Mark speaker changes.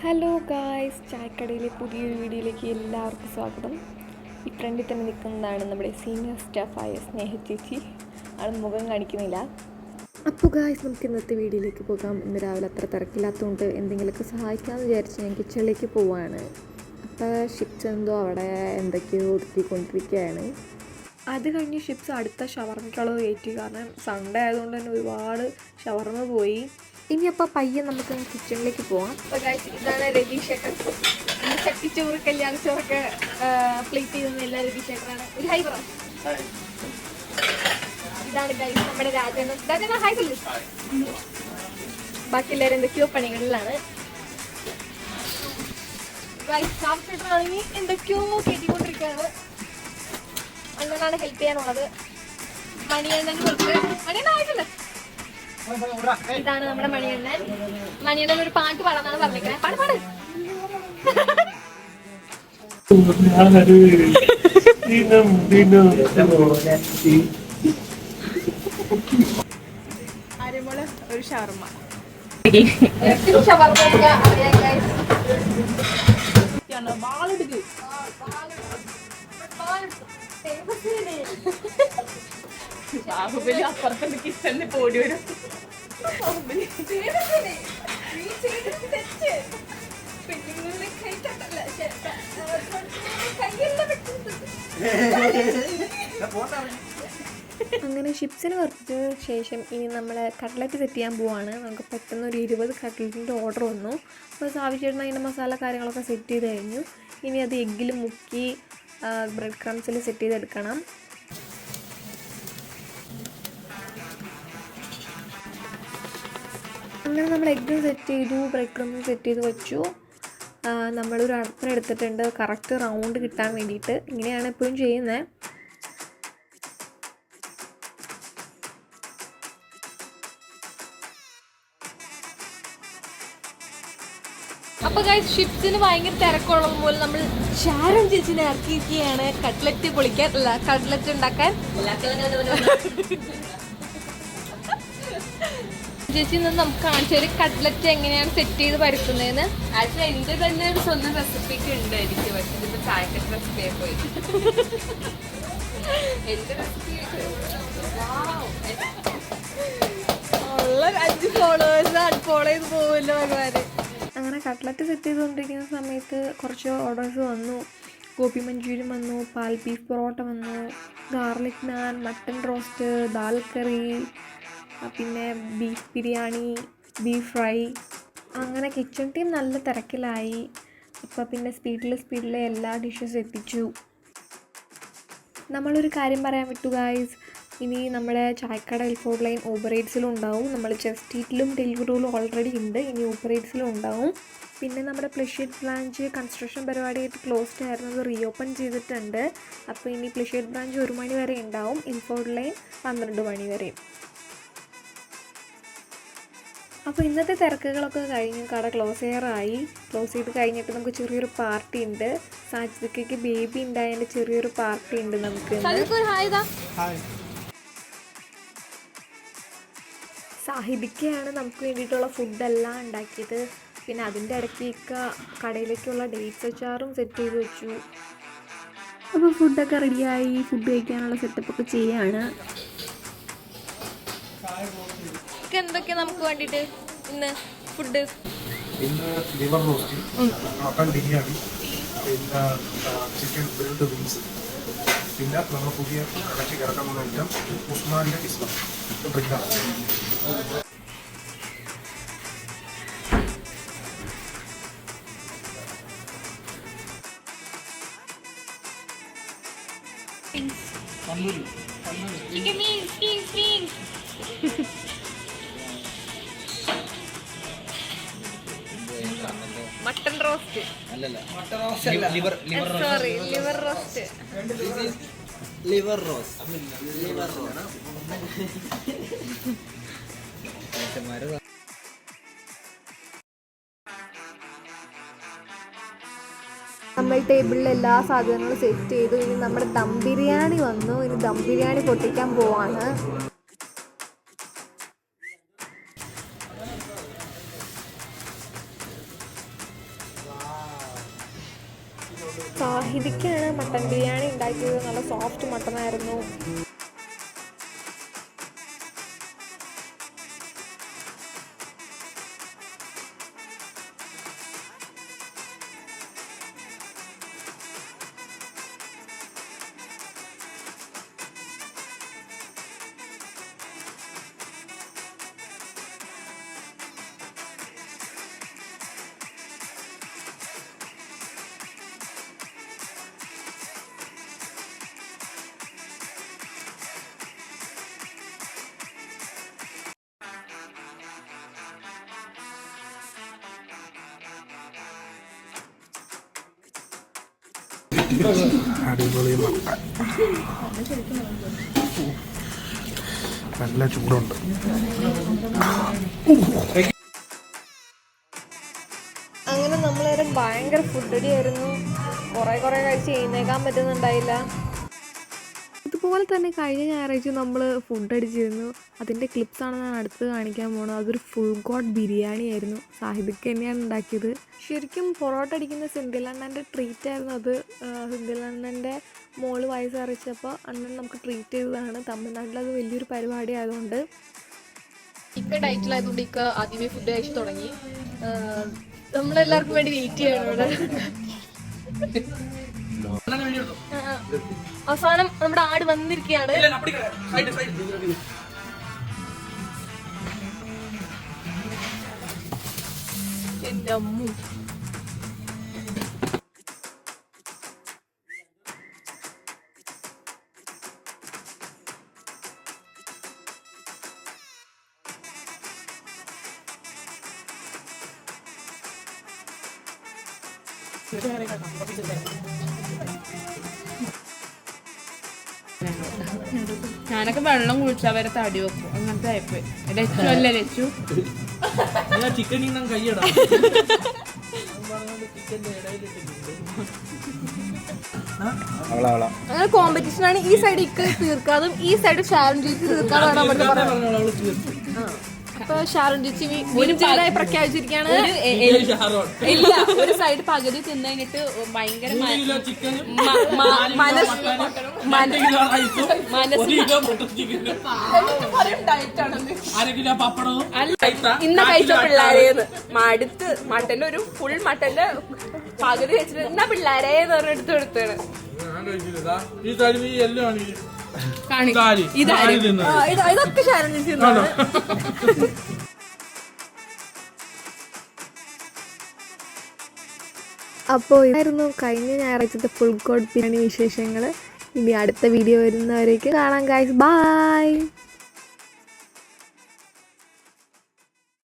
Speaker 1: Hello guys, ചായക്കടയിലെ പുതിയൊരു വീഡിയോയിലേക്ക് എല്ലാവർക്കും സ്വാഗതം. ഈ ഫ്രണ്ടിൽ തന്നെ നിൽക്കുന്നതാണ് നമ്മുടെ സീനിയർ സ്റ്റാഫായ സ്നേഹ ചേച്ചി. ആൾ മുഖം കാണിക്കുന്നില്ല. അപ്പോൾ ഗായ്സ്, നമുക്ക് ഇന്നത്തെ വീഡിയോയിലേക്ക് പോകാം. ഇന്ന് രാവിലെ അത്ര തിരക്കില്ലാത്തതുകൊണ്ട് എന്തെങ്കിലുമൊക്കെ സഹായിക്കാമെന്ന് വിചാരിച്ച് ഞാൻ കിച്ചണിലേക്ക് പോവാണ്. അപ്പോൾ ഷിപ്സ് എന്തോ അവിടെ എന്തൊക്കെയോ ഒതുക്കിക്കൊണ്ടിരിക്കുകയാണ്. അത് കഴിഞ്ഞ് ഷിപ്സ് അടുത്ത ഷവർമ്മയ്ക്കുള്ളത് കയറ്റി. കാരണം സൺഡേ ആയതുകൊണ്ട് തന്നെ ഒരുപാട് ഷവർമ്മ പോയി. ഇനി അപ്പോൾ പയ്യെ നമുക്ക് കിച്ചണിലേക്ക് പോവാം. അപ്പോൾ ഇതാണ് രതീഷേട്ടൻ. ചട്ടിച്ചോറ്, കല്യാണച്ചോറൊക്കെ പ്ലേറ്റ് ചെയ്തെന്ന് എല്ലാ രതീഷേട്ടനാണ്. ഒരു ഹൈ പറ. ഇതാണ് ഗൈസ് നമ്മുടെ രാജന ഹൈ പറ. ബാക്കി എല്ലാവരും എന്തൊക്കെയോ പണികളിലാണ്. ഗൈസ് എന്തൊക്കെയോ കയറ്റിക്കൊണ്ടിരിക്കുകയാണ്. അണ്ണനാണ് ഹെൽപ്പ് ചെയ്യാനുള്ളത്. മണിയണ്ണൻ കുറച്ച് മണിയണ്ണായിട്ടില്ല. ഇതാണ് നമ്മുടെ മണിയണ്ണൻ. മണിയണ്ണൻ ഒരു പാട്ട് പാടാന്നാണ് പറഞ്ഞിരിക്കുന്നത്. പാട് പാട്. അരമുള ഒരു ഷവർമ്മ. ബാഹുബലി അപ്പുറത്തെ കിച്ചണിൽ പോടി വരും. അങ്ങനെ ഷിപ്സിന് കുറച്ച് ശേഷം ഇനി നമ്മൾ കട്ട്ലറ്റ് സെറ്റ് ചെയ്യാൻ പോവാണ്. നമുക്ക് പെട്ടെന്ന് ഒരു 20 കട്ട്ലറ്റിൻ്റെ ഓർഡർ വന്നു. അപ്പോൾ സാവിച്ചേട്ടൻ അതിൻ്റെ മസാല കാര്യങ്ങളൊക്കെ സെറ്റ് ചെയ്ത് കഴിഞ്ഞു. ഇനി അത് എഗ്ഗിൽ മുക്കി ബ്രെഡ് ക്രംസിൽ സെറ്റ് ചെയ്തെടുക്കണം. അങ്ങനെ നമ്മൾ എഗ്ഗ് സെറ്റ് ചെയ്തു, ബ്രെഡ് ക്രംസ് സെറ്റ് ചെയ്ത് വെച്ചു. നമ്മളൊരു അടപ്പന എടുത്തിട്ടുണ്ട് കറക്റ്റ് റൗണ്ട് കിട്ടാൻ വേണ്ടിയിട്ട്. ഇങ്ങനെയാണ് എപ്പോഴും ചെയ്യുന്നത്. അപ്പോൾ ഗൈസ്, ഷിപ്സിന് ഭയങ്കര തിരക്കുള്ളത് പോലെ നമ്മൾ ഷാരോൺ ചേച്ചിനെ ഇറക്കിയിരിക്കുകയാണ് കട്ട്ലറ്റ് പൊളിക്കാൻ, അല്ല കട്ട്ലറ്റ് ഉണ്ടാക്കാൻ. ചേച്ചി നിന്ന് നമുക്ക് കാണിച്ചു തരും കട്ട്ലറ്റ് എങ്ങനെയാണ് സെറ്റ് ചെയ്ത് പരത്തുന്നതെന്ന്.
Speaker 2: ആക്ച്വലി എൻ്റെ തന്നെ ഒരു സ്വന്തം റെസിപ്പിക്ക് ഉണ്ട് എനിക്ക്. പക്ഷേ ഇതിപ്പോൾ ചായക്കട്ട് റെസിപ്പിയായി പോയി. എൻ്റെ റെസിപ്പി
Speaker 1: 5 ഫോളോവേഴ്സ് അൺഫോളോ ചെയ്ത് പോകുമല്ലോ ഭഗവാന്. അങ്ങനെ കട്ട്ലറ്റ് സെറ്റ് ചെയ്തുകൊണ്ടിരിക്കുന്ന സമയത്ത് കുറച്ച് ഓർഡേഴ്സ് വന്നു. ഗോപി മഞ്ചൂരിയൻ വന്നു, പാൽ ബീഫ് പൊറോട്ട വന്നു, ഗാർലിക് നാൻ, മട്ടൻ റോസ്റ്റ്, ദാൽ കറി, പിന്നെ ബീഫ് ബിരിയാണി, ബീഫ് ഫ്രൈ. അങ്ങനെ കിച്ചൺ ടീം നല്ല തിരക്കിലായി. ഇപ്പോൾ പിന്നെ സ്പീഡിൽ എല്ലാ ഡിഷസ് എത്തിച്ചു. നമ്മളൊരു കാര്യം പറയാൻ വിട്ടു ഗായ്സ്. ഇനി നമ്മുടെ ചായക്കട L4 ലൈൻ ഊബർ ഈറ്റ്സിലും ഉണ്ടാവും. നമ്മൾ ജസ്റ്റ് ഈറ്റിലും ഡെലിവറിയിലും ഓൾറെഡി ഉണ്ട്. ഇനി ഊബർ ഈറ്റ്സിലും ഉണ്ടാവും. പിന്നെ നമ്മുടെ പ്ലഷീഡ് ബ്രാഞ്ച് കൺസ്ട്രക്ഷൻ പരിപാടിയായിട്ട് ക്ലോസ്ഡ് ആയിരുന്നു. അത് റീഓപ്പൺ ചെയ്തിട്ടുണ്ട്. അപ്പോൾ ഇനി പ്ലഷീഡ് ബ്രാഞ്ച് 1 മണി വരെ ഉണ്ടാവും. L4 ലൈൻ 12 മണി വരെ. അപ്പോൾ ഇന്നത്തെ തിരക്കുകളൊക്കെ കഴിഞ്ഞു. കട ക്ലോസ് ചെയ്ത് കഴിഞ്ഞിട്ട് നമുക്ക് ചെറിയൊരു പാർട്ടി ഉണ്ട്. സാജിദയ്ക്ക് ബേബി ഉണ്ടായതിൻ്റെ ചെറിയൊരു പാർട്ടി ഉണ്ട് നമുക്ക്. സാഹിബിക്കയാണ് നമുക്ക് വേണ്ടിയിട്ടുള്ള ഫുഡെല്ലാം ഉണ്ടാക്കിയത്. പിന്നെ അതിൻ്റെ ഇടയ്ക്കൊക്കെ കടയിലേക്കുള്ള ഡേറ്റ്സ് അച്ചാറും സെറ്റ് ചെയ്ത് വെച്ചു. അപ്പോൾ ഫുഡൊക്കെ റെഡിയായി. ഫുഡ് കഴിക്കാനുള്ള സെറ്റപ്പൊക്കെ ചെയ്യാണ്. എന്തൊക്കെ നമുക്ക് വേണ്ടിയിട്ട് ഇന്ന് ഫുഡ്?
Speaker 3: ഇന്ന് ലിവർ റോസ്റ്റ്, മട്ടൺ ബിരിയാണി, പിന്നെ ചിക്കൻ ഗ്രിൽഡ് വിങ്സ്, പിന്നെ നമ്മൾ പുതിയ കടയ്ക്ക് ഇറക്കാൻ പോകുന്ന ഐറ്റം ഉസ്മാനിൻ്റെ ഇസ്ലാം ബ്രിഡാണ്.
Speaker 1: Mutton roast, liver roast. നമ്മൾ ടേബിളിൽ എല്ലാ സാധനങ്ങളും സെറ്റ് ചെയ്തു. ഇനി നമ്മുടെ ദം ബിരിയാണി വന്നു. ഇനി ദം ബിരിയാണി പൊട്ടിക്കാൻ പോവാണ്. സാഹിദിക്കാണ് മട്ടൻ ബിരിയാണി ഉണ്ടാക്കിയത്. നല്ല സോഫ്റ്റ് മട്ടനായിരുന്നു.
Speaker 3: അടിപൊളി മട്ടൻ, നല്ല ചൂടുണ്ട്.
Speaker 1: അങ്ങനെ നമ്മളൊരു ഭയങ്കര ഫുഡ് അടിയായിരുന്നു. കുറേ കഴിച്ച് എഴുന്നേക്കാൻ പറ്റുന്നുണ്ടായില്ല. ഇതുപോലെ തന്നെ കഴിഞ്ഞ ഞായറാഴ്ച നമ്മൾ ഫുഡ് അടിച്ചിരുന്നു. അതിൻ്റെ ക്ലിപ്സാണ് ഞാൻ അടുത്ത് കാണിക്കാൻ പോകുന്നത്. അതൊരു ഫുൾ ഗോഡ് ബിരിയാണി ആയിരുന്നു. സാഹിദിക്ക് തന്നെയാണ് ഉണ്ടാക്കിയത്. ശരിക്കും പൊറോട്ട അടിക്കുന്ന സെന്തിൽ അണ്ണൻ്റെ ട്രീറ്റ് ആയിരുന്നു അത്. സെന്തിൽ അണ്ണൻ്റെ മോള് വയസ്സറിയിച്ചപ്പോൾ അണ്ണൻ നമുക്ക് ട്രീറ്റ് ചെയ്തതാണ്. തമിഴ്നാട്ടിലത് വലിയൊരു പരിപാടി ആയതുകൊണ്ട് ഇക്ക ഡയറ്റിലായതുകൊണ്ട് ഇക്ക ആദ്യമേ ഫുഡ് കഴിച്ച് തുടങ്ങി. നമ്മളെല്ലാവർക്കും വേണ്ടി വെയിറ്റ് ചെയ്യണം ഇവിടെ. അവസാനം നമ്മുടെ ആട് വന്നിരിക്കുകയാണ്. എന്റെ അമ്മു,
Speaker 2: ഞാനൊക്കെ വെള്ളം കുഴിച്ചാൽ വരെ തടി വെക്കും. അങ്ങനത്തെ ആയിപ്പോയി. ലച്ചു അല്ലേ ലച്ചു?
Speaker 4: ചിക്കൻ കൈയിടാം.
Speaker 1: അങ്ങനെ കോമ്പറ്റീഷൻ ആണ്. ഈ സൈഡ് ഇക്ക് തീർക്കാതും ഈ സൈഡ് ഷാരൻ ചേച്ചി തീർക്കാതാണ് അപ്പൊ ഷാരൻ ചേച്ചി വിജയമായി പ്രഖ്യാപിച്ചിരിക്കുകയാണ്.
Speaker 2: ഇല്ല, ഒരു സൈഡ് പകുതി തിന്നു കഴിഞ്ഞിട്ട് ഭയങ്കര
Speaker 1: ഇന്ന കഴിച്ച പിള്ളേരേന്ന് മടുത്ത് മട്ടന്റെ ഒരു ഫുൾ മട്ടന്റെ പകുതി വെച്ചിട്ട് എന്നാ പിള്ളേരേന്ന് പറഞ്ഞ എടുത്ത് കൊടുത്താണ്. ഇതൊക്കെ ഷാരൻ ചേച്ചി. അപ്പോൾ ഇതായിരുന്നു കഴിഞ്ഞ ഞായറാഴ്ചത്തെ ഫുൾ ഗോഡ് ബിരിയാണി വിശേഷങ്ങൾ. ഇനി അടുത്ത വീഡിയോ വരുന്നവരേക്ക് കാണാം ഗൈസ്. ബൈ.